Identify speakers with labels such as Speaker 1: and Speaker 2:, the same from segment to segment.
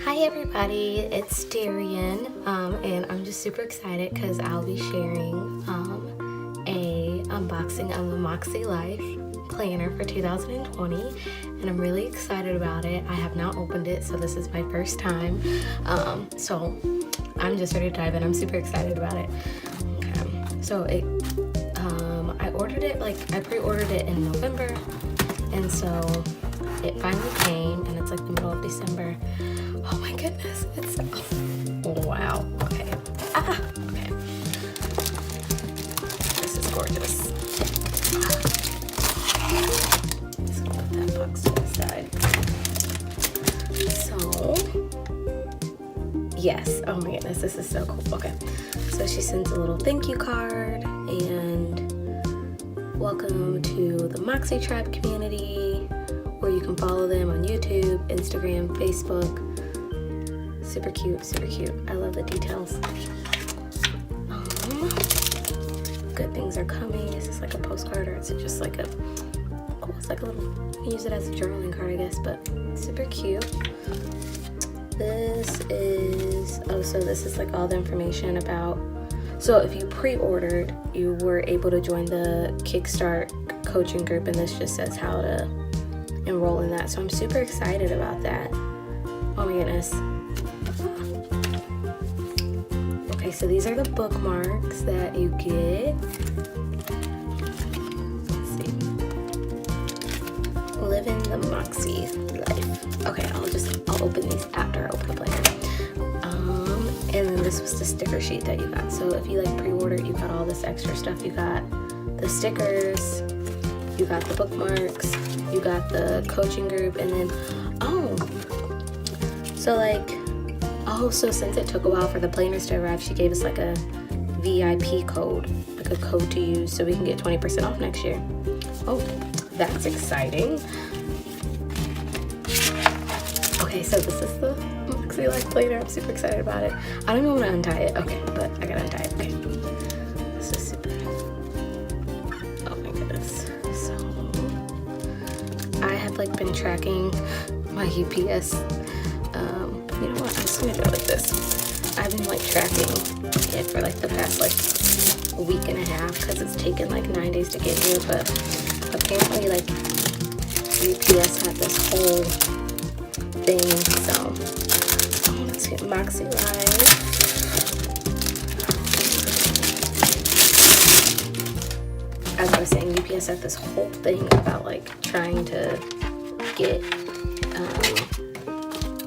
Speaker 1: Hi everybody, it's Darian, and I'm just super excited because I'll be sharing a unboxing of the Mäksēlife planner for 2020, and I'm really excited about it. I have not opened it, so this is my first time, so I'm just ready to dive in. I'm super excited about it. Okay. So I ordered it, I pre-ordered it in November, and so it finally came, and it's like the middle of December. Oh my goodness, it's wow. Okay. Okay. This is gorgeous. Just gonna put that box to the side. So, yes. Oh my goodness, this is so cool. Okay. So she sends a little thank you card and welcome to the Mäksē Tribe community, where you can follow them on YouTube, Instagram, Facebook. Super cute, super cute. I love the details. Good things are coming. Is this like a postcard, or is it just like a, oh, it's like a little, you can use it as a journaling card, I guess, but super cute. This is, so this is like all the information about, so if you pre-ordered, you were able to join the Kickstart coaching group, and this just says how to enroll in that. So I'm super excited about that. Oh my goodness. Okay, so these are the bookmarks that you get. Let's see. Living the Mäksēlife. Okay, I'll open these after I open the planner. And then this was the sticker sheet that you got. So if you pre-ordered, you got all this extra stuff. You got the stickers, you got the bookmarks, you got the coaching group, and then so since it took a while for the planners to arrive, she gave us like a VIP code, like a code to use so we can get 20% off next year. Oh, that's exciting. Okay, so this is the Mäksēlife planner. I'm super excited about it. I don't even want to untie it. Okay, but I gotta untie it. Okay. This is super. Oh my goodness. So I have been tracking my UPS. You know what? I'm just gonna go with this. I've been tracking it for the past week and a half because it's taken 9 days to get here. But apparently UPS had this whole thing. So let's see, Mäksēlife. As I was saying, UPS had this whole thing about trying to get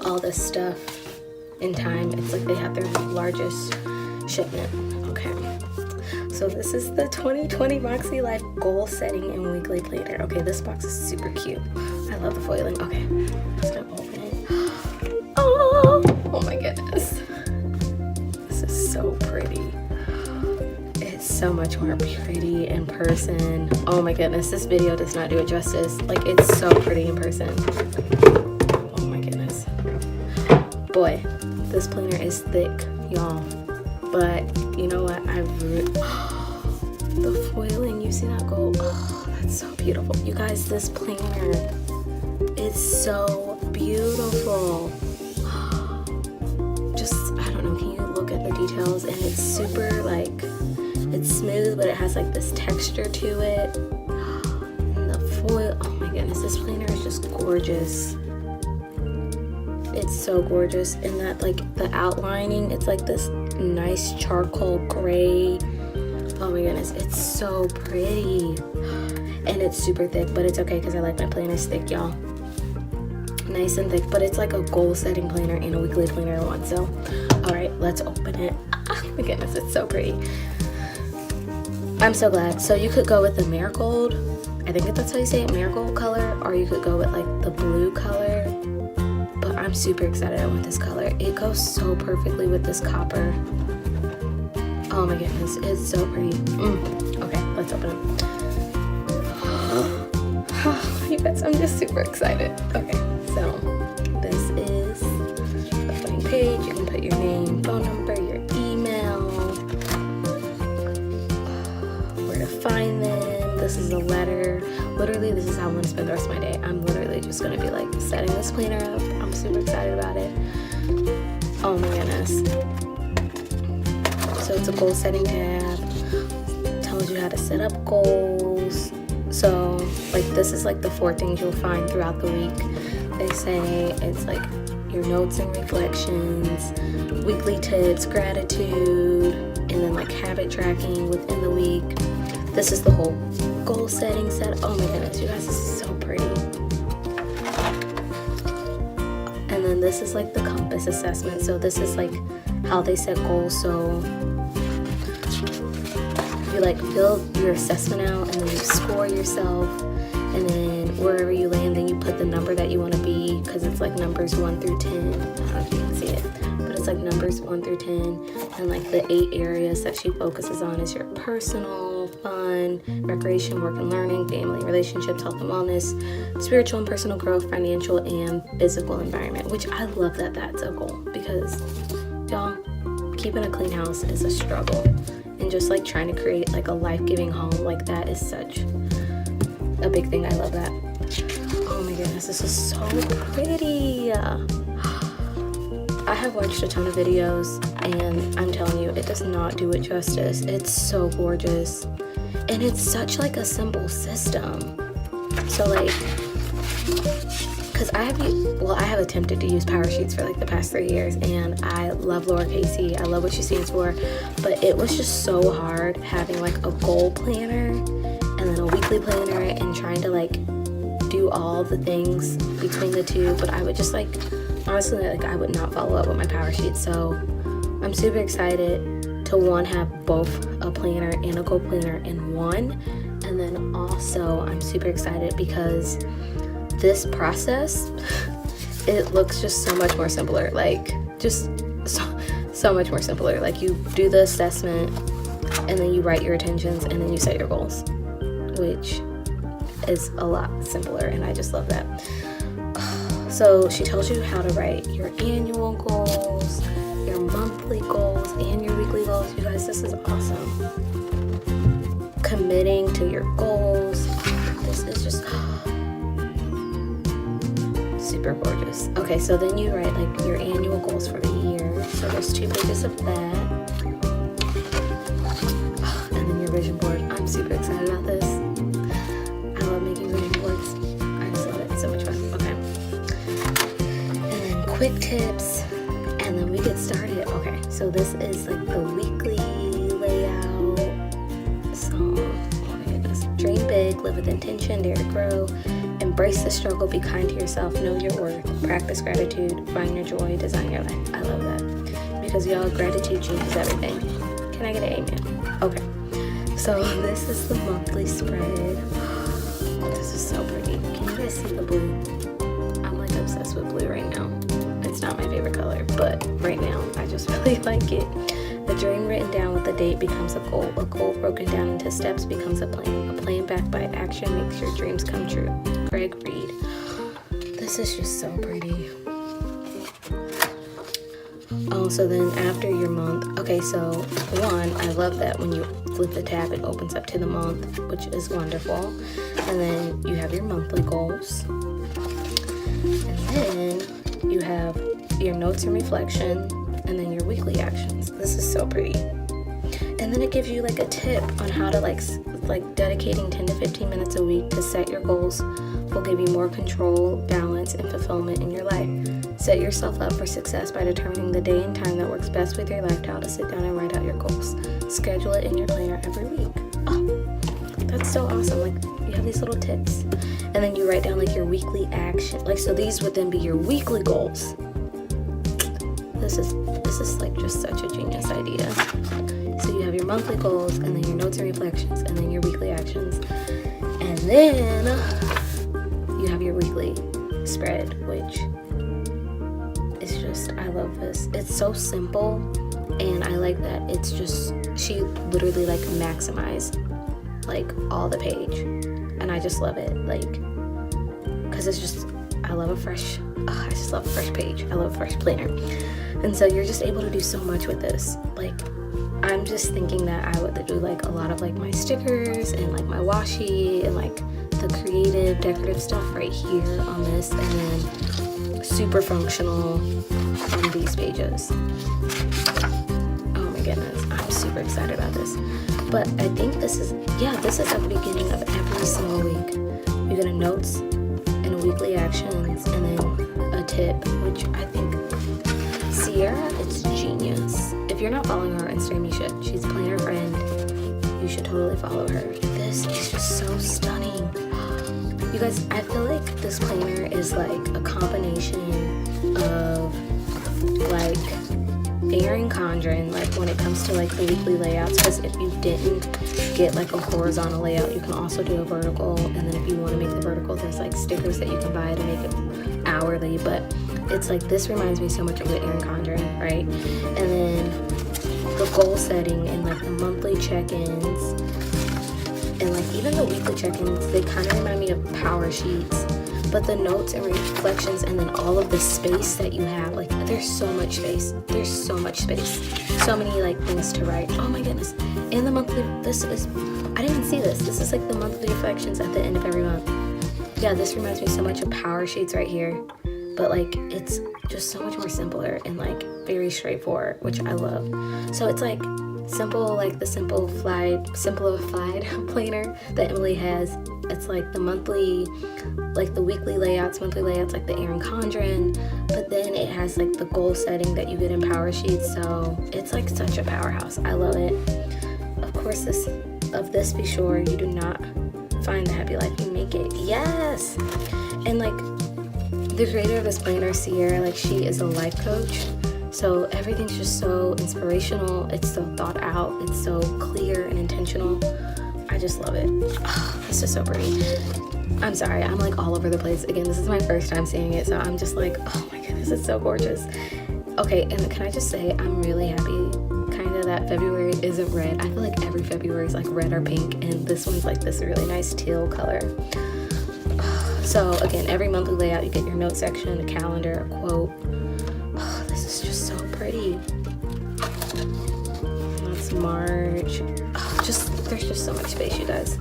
Speaker 1: all this stuff in time. It's they had their largest shipment. Okay, so this is the 2020 Mäksēlife goal setting and weekly planner. Okay, this box is super cute. I love the foiling. Okay, I'm just gonna open it. Oh my goodness, this is so pretty. It's so much more pretty in person. Oh my goodness, this video does not do it justice. It's so pretty in person. Boy, this planner is thick, y'all. But you know what? The foiling, you see that gold? Oh, that's so beautiful. You guys, this planner is so beautiful. I don't know, can you look at the details? And it's super it's smooth, but it has this texture to it. And the foil, oh my goodness, this planner is just gorgeous. It's so gorgeous, and that the outlining, it's this nice charcoal gray. Oh my goodness, it's so pretty, and it's super thick, but it's okay because I like my planners thick, y'all. Nice and thick, but it's a goal setting planner and a weekly planner in one. So all right, let's open it. Oh my goodness, it's so pretty. I'm so glad. So you could go with the marigold, I think that's how you say it, marigold color, or you could go with the blue color. But I'm super excited. I want this color. It goes so perfectly with this copper. Oh my goodness, it's so pretty. Okay, let's open it. Oh, you guys, I'm just super excited. Okay, so this is the opening page. You can put your name, phone number, your email, where to find them. This is a letter. Literally, this is how I'm going to spend the rest of my day. I'm literally just going to be setting this planner up. I'm I'm super excited about it. Oh my goodness. So it's a goal setting tab. Tells you how to set up goals. So like this is like the 4 things you'll find throughout the week. They say it's like your notes and reflections, weekly tips, gratitude, and then like habit tracking within the week. This is the whole goal setting set. Oh my goodness, you guys, this is so pretty. And then this is like the compass assessment. So this is like how they set goals. So you like fill your assessment out and then you score yourself, and then wherever you land, then you put the number that you want to be, because it's like numbers 1 through 10. I don't know if you can see it, but it's like numbers 1 through 10. And like the 8 areas that she focuses on is your personal, fun, recreation, work and learning, family, relationships, health and wellness, spiritual and personal growth, financial and physical environment, which I love that that's a goal, because y'all, keeping a clean house is a struggle. And just like trying to create like a life-giving home, like that is such a big thing. I love that. Oh my goodness, this is so pretty. I have watched a ton of videos and I'm telling you, it does not do it justice. It's so gorgeous. And it's such like a simple system. So like, because I have attempted to use Power Sheets for like the past 3 years, and I love Laura Casey. I love what she stands for, but it was just so hard having like a goal planner and then a weekly planner and trying to like do all the things between the two. But I would just like, honestly, like I would not follow up with my Power Sheet. So I'm super excited to have both a planner and a goal planner in one. And then also I'm super excited because this process, it looks just so much more simpler, like just so much more simpler. Like you do the assessment and then you write your intentions and then you set your goals, which is a lot simpler, and I just love that. So she tells you how to write your annual goals, your monthly goals, and your weekly goals. You guys, this is awesome. Committing to your goals. This is just super gorgeous. Okay, so then you write like your annual goals for the year. So there's 2 pages of that. And then your vision board. I'm super excited about this. I love making vision boards. I just love it. It's so much fun. Okay. And then quick tips. And then we get started. Okay, so this is like the weekly layout. So, oh my goodness. Dream big, live with intention, dare to grow. Embrace the struggle, be kind to yourself, know your worth, practice gratitude, find your joy, design your life. I love that. Because y'all, gratitude changes everything. Can I get an amen? Okay. So this is the monthly spread. This is so pretty. Can you guys see the blue? I'm like obsessed with blue right now. It's not my favorite color, but right now I just really like it. A dream written down with a date becomes a goal broken down into steps becomes a plan backed by action makes your dreams come true. Greg Reed. This is just so pretty. Oh, so then after your month, okay, so one, I love that when you flip the tab, it opens up to the month, which is wonderful. And then you have your monthly goals. And then you have your notes and reflection, and then your weekly actions. This is so pretty. And then it gives you like a tip on how to like dedicating 10 to 15 minutes a week to set your goals will give you more control, balance, and fulfillment in your life. Set yourself up for success by determining the day and time that works best with your lifestyle to sit down and write out your goals. Schedule it in your planner every week. Oh, that's so awesome. Like you have these little tips. And then you write down like your weekly action. Like, so these would then be your weekly goals. This is like just such a genius idea. So you have your monthly goals, and then your notes and reflections, and then your weekly actions. And then you have your weekly spread, which is just, I love this. It's so simple, and I like that it's just, she literally like maximized like all the page. And I just love it, like, because it's just, I love a fresh, I just love a fresh page. I love a fresh planner. And so you're just able to do so much with this. Like, I'm just thinking that I would do like a lot of like my stickers and like my washi and like the creative decorative stuff right here on this, and then super functional on these pages. Oh my goodness, I'm super excited about this. But I think this is at the beginning of every single week. You get a notes and a weekly actions and then a tip, which I think Sierra, it's genius. If you're not following her on Instagram, you should. She's a planner friend. You should totally follow her. This is just so stunning. You guys, I feel like this planner is like a combination of like Erin Condren, like when it comes to like the weekly layouts, because if you didn't get like a horizontal layout, you can also do a vertical, and then if you want to make the vertical, there's like stickers that you can buy to make it hourly. But it's like, this reminds me so much of the Erin Condren, right? And then the goal setting and like the monthly check-ins and like even the weekly check-ins, they kind of remind me of power sheets. But the notes and reflections and then all of the space that you have, like there's so much space. There's so much space. So many like things to write. Oh my goodness. And the monthly, I didn't see this. This is like the monthly reflections at the end of every month. Yeah, this reminds me so much of power sheets right here. But like it's just so much more simpler and like very straightforward, which I love. So it's like simple, like the simplified planner that Emily has. It's like the monthly, like the weekly layouts, monthly layouts, like the Erin Condren, but then it has like the goal setting that you get in power sheets. So it's like such a powerhouse. I love it. Of course, be sure you do not find the happy life, you make it. Yes. And like the creator of this planner, Sierra, like she is a life coach. So everything's just so inspirational. It's so thought out. It's so clear and intentional. I just love it. Oh, this is so pretty. I'm sorry, I'm like all over the place. Again, this is my first time seeing it, so I'm just like, oh my goodness, it's so gorgeous. Okay, and can I just say, I'm really happy kind of that February isn't red. I feel like every February is like red or pink, and this one's like this really nice teal color. So again, every monthly layout, you get your note section, a calendar, a quote. Oh, this is just so pretty. That's March. Oh, there's just so much space, you guys.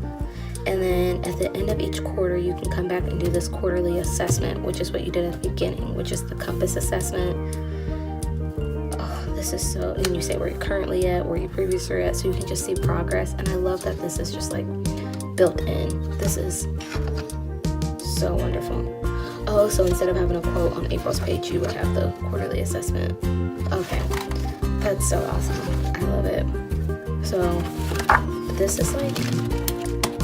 Speaker 1: And then at the end of each quarter, you can come back and do this quarterly assessment, which is what you did at the beginning, which is the compass assessment. Oh, this is so, and you say where you're currently at, where you previously were at, so you can just see progress. And I love that this is just like built in. This is so wonderful. Oh, so instead of having a quote on April's page, you would have the quarterly assessment. Okay, that's so awesome. I love it. So this is like,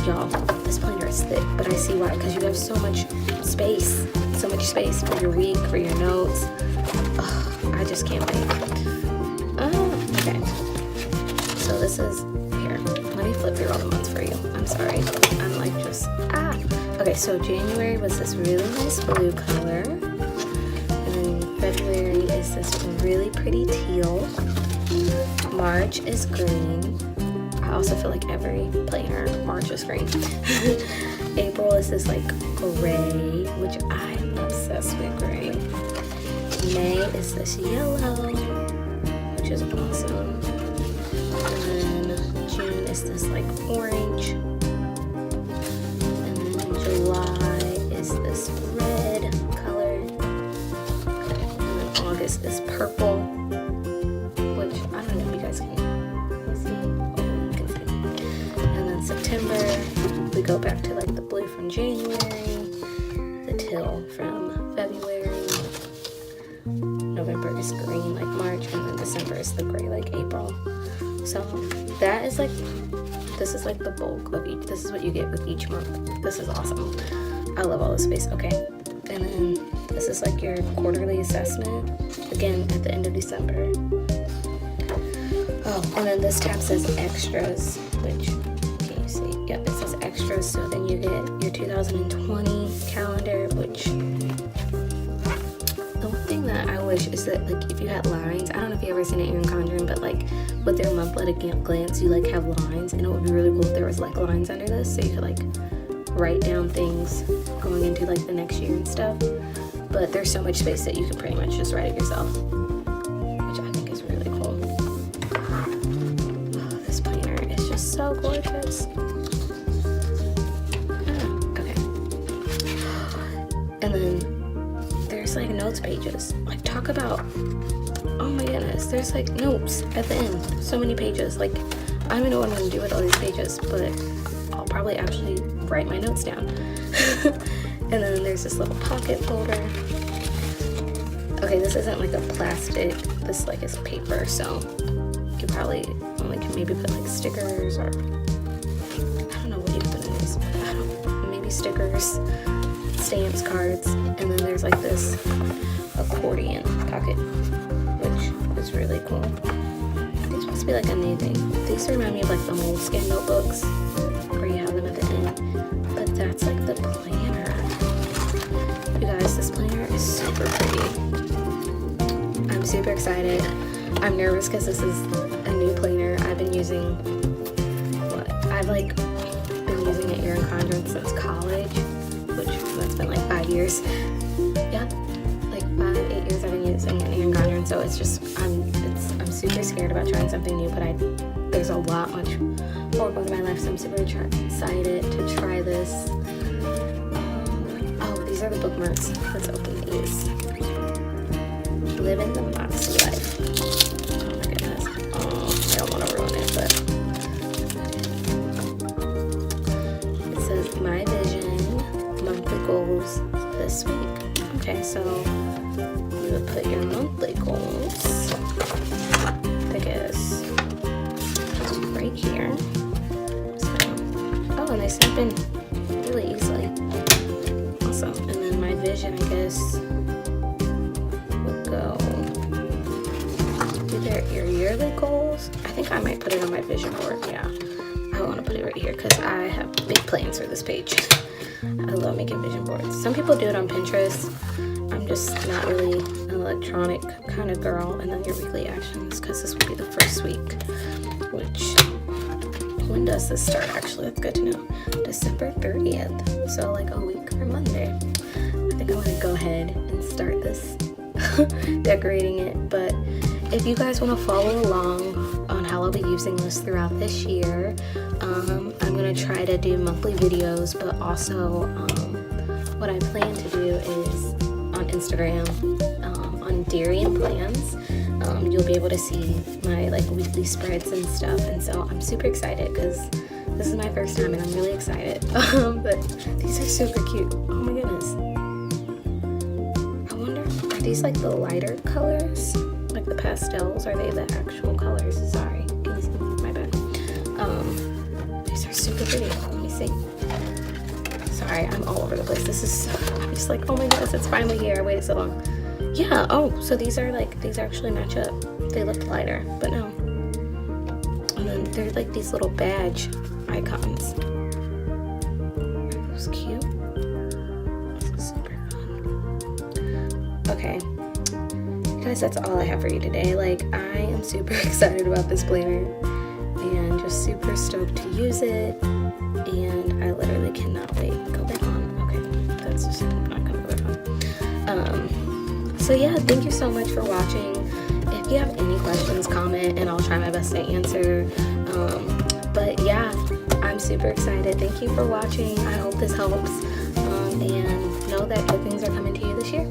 Speaker 1: y'all, this planner is thick, but I see why, because you have so much space for your week, for your notes. Oh, I just can't wait. Okay. So this is, here, let me flip through all the months for you. I'm sorry, I'm like just, Okay, so January was this really nice blue color, and then February is this really pretty teal. March is green. I also feel like every planner, March is green. April is this like gray, which I'm obsessed with gray. May is this yellow, which is awesome. And then June is this like orange. And then July is this red color. And then August is purple, which I don't know if you guys can see. September, we go back to like the blue from January, the teal from February, November is green like March, and then December is the gray like April. So that is like, this is like the bulk of each, this is what you get with each month. This is awesome. I love all this space. Okay, and then this is like your quarterly assessment, again at the end of December. Oh, and then this tab says extras, which, yep, it says extras, so then you get your 2020 calendar, which the one thing that I wish is that like if you had lines, I don't know if you ever seen an Erin Condren, but like with their month at a glance, you like have lines, and it would be really cool if there was like lines under this, so you could like write down things going into like the next year and stuff. But there's so much space that you can pretty much just write it yourself, which I think is really cool. Oh, this planner is just so gorgeous. notes pages. Like, talk about, oh my goodness, there's like notes at the end. So many pages. Like, I don't even know what I'm gonna do with all these pages, but I'll probably actually write my notes down. And then there's this little pocket folder. Okay, this isn't like a plastic, this like is paper, so you probably only can maybe put like stickers, or I don't know what you put in these. I don't know, maybe stickers, stamps, cards, and then there's like this accordion pocket, which is really cool. These supposed to be like a new thing. These remind me of like the moleskin notebooks where you have them at the end, but that's like the planner. You guys, this planner is super pretty. I'm super excited. I'm nervous because this is a new planner. I've been using, I've like been using an Erin Condren since college, which that's been like 5 years. Yeah, like 5-8 years I've been using an Erin Condren, so it's just, I'm super scared about trying something new, but there's a lot much more going in my life, so I'm super excited to try this. Oh, these are the bookmarks. Let's open these. Living the Mäksēlife. Oh my goodness. Oh, I don't want to ruin it, but it says my vision, monthly goals this week. Okay, so you would put your monthly goals, I guess, right here. So, oh, and they snap in really easily. Awesome. And then my vision, I guess, go either your yearly goals. I think I might put it on my vision board. Yeah, I want to put it right here because I have big plans for this page. I love making vision boards. Some people do it on Pinterest. I'm just not really an electronic kind of girl. And then your weekly actions, because this will be the first week, which, when does this start actually? That's good to know. December 30th, so like a week from Monday. I think I'm gonna go ahead and start this decorating it. But if you guys want to follow along on how I'll be using this throughout this year, I'm going to try to do monthly videos, but also what I plan to do is on Instagram, on Dairy and Plans, you'll be able to see my like weekly spreads and stuff, and so I'm super excited because this is my first time and I'm really excited. But these are super cute. Oh my goodness. These like the lighter colors, like the pastels, are they the actual colors? Sorry, can you see? My bad. These are super pretty. Let me see. Sorry, I'm all over the place. This is, I'm just like, oh my goodness, it's finally here. I waited so long. Yeah, oh, so these are like, these actually match up. They looked lighter, but no. And then they're like these little badge icons. Are those cute? Okay, guys, that's all I have for you today. Like, I am super excited about this planner and just super stoked to use it, and I literally cannot wait. Go back on. Okay, that's just not gonna go back on. So yeah, thank you so much for watching. If you have any questions, comment and I'll try my best to answer. But yeah, I'm super excited. Thank you for watching. I hope this helps, and know that good things are coming to you this year.